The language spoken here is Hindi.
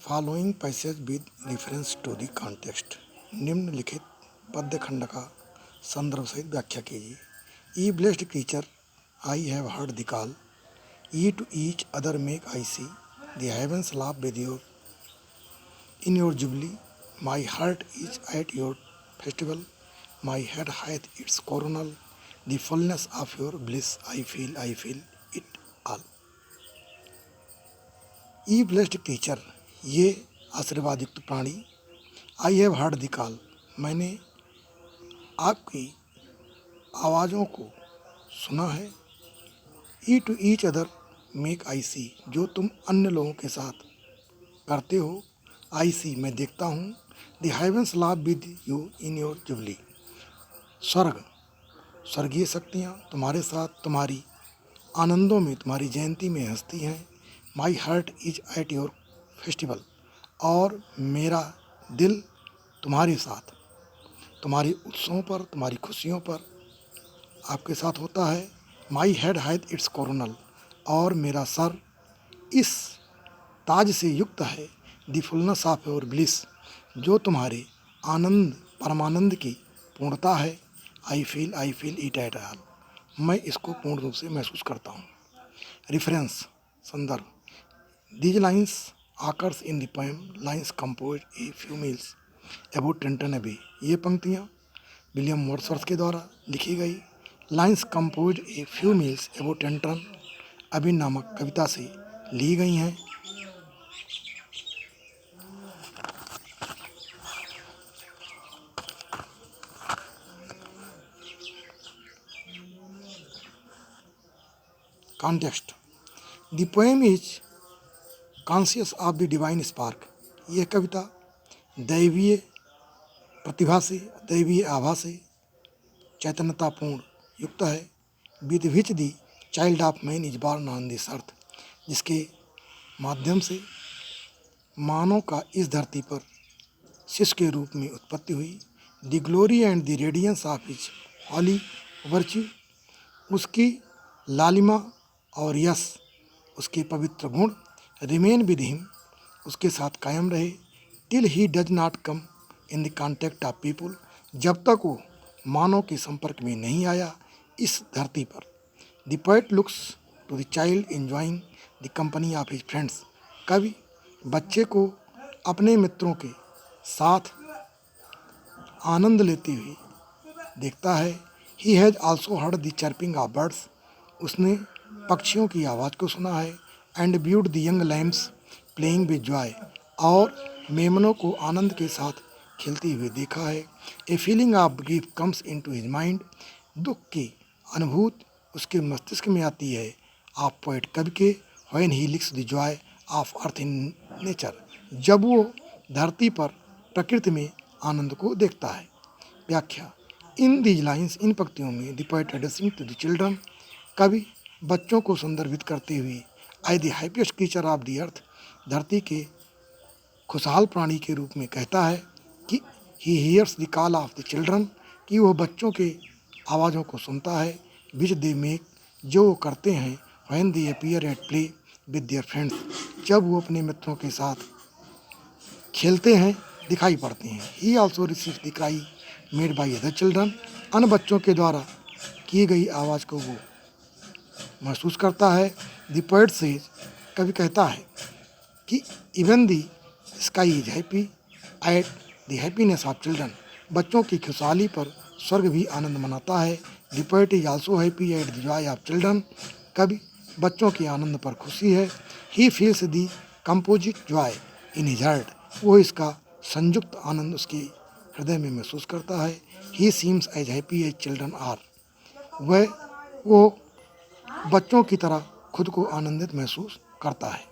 Following passage with reference to the context. निम्नलिखित पद्य खंड का संदर्भ सहित व्याख्या कीजिए। Ye blessed creature I have heard the call, ye to each other make I see, the heavens laugh with your in your jubilee, my heart is at your festival, my head hath its coronal, the fullness of your bliss I feel it all. Ye blessed creature, ये आशीर्वाद युक्त प्राणी, I have heard the call, मैंने आपकी आवाज़ों को सुना है। ई to each other make I सी, जो तुम अन्य लोगों के साथ करते हो, आई सी मैं देखता हूँ। द हेवंस लाव with you in your jubilee, स्वर्गीय शक्तियाँ तुम्हारे साथ तुम्हारी आनंदों में, तुम्हारी जयंती में हंसती हैं। माई heart is at your festival, और मेरा दिल तुम्हारे साथ, तुम्हारे उत्सवों पर, तुम्हारी खुशियों पर आपके साथ होता है। My head hath it's coronal, और मेरा सर इस ताज से युक्त है। The fullness of your bliss, जो तुम्हारे आनंद, परमानंद की पूर्णता है। आई फील इट एट ऑल, मैं इसको पूर्ण रूप से महसूस करता हूँ। रेफरेंस, संदर्भ। These lines occurs in the poem lines composed a few miles above Tintern Abbey. ये पंक्तियाँ विलियम वर्ड्सवर्थ के द्वारा लिखी गई lines composed a few miles above Tintern Abbey नामक कविता से ली गई हैं। Context, the poem is conscious of the divine spark. यह कविता दैवीय प्रतिभा से, दैवीय आभा से चैतन्यतापूर्ण युक्त है। With which the child of man is born on this earth, जिसके माध्यम से मानव का इस धरती पर शिष्य के रूप में उत्पत्ति हुई। The glory and the radiance of his holy virtue, उसकी लालिमा और यश, उसके पवित्र गुण, रिमेन विद हिम, उसके साथ कायम रहे। Till he does not come in the contact of people, जब तक वो मानव के संपर्क में नहीं आया इस धरती पर। The poet looks to the child enjoying the company of his friends, कवि बच्चे को अपने मित्रों के साथ आनंद लेते हुए देखता है। He has also heard the chirping of birds, उसने पक्षियों की आवाज़ को सुना है। And viewed the young lambs playing with joy, और मेमनों को आनंद के साथ खेलते हुए देखा है। A feeling of grief comes into his mind, दुख की अनुभूति उसके मस्तिष्क में आती है। ऑफ पोएट, कवि के, when he लिक्स the Joy of earth in nature, जब वो धरती पर प्रकृति में आनंद को देखता है। व्याख्या, इन दीज लाइन्स, इन पंक्तियों में the poet addressing to the children, कवि बच्चों को संदर्भित करते हुए I the happiest creature of the earth, धरती के खुशहाल प्राणी के रूप में कहता है कि he hears the call of the children, कि वह बच्चों के आवाज़ों को सुनता है। विच दे मेक, जो वो करते हैं। When they appear at play with their friends, जब वो अपने मित्रों के साथ खेलते हैं, दिखाई पड़ते हैं। He also receives the cry made by other children, अन्य बच्चों के द्वारा की गई आवाज़ को वो महसूस करता है। द पोएट सेज, कवि कहता है कि even the sky is happy at the happiness of children, बच्चों की खुशहाली पर स्वर्ग भी आनंद मनाता है। The poet is also happy at the Joy of children, कवि बच्चों के आनंद पर खुशी है। He feels the composite joy in his heart, वो इसका संयुक्त आनंद उसके हृदय में महसूस करता है। He seems as happy as children are, वो बच्चों की तरह खुद को आनंदित महसूस करता है।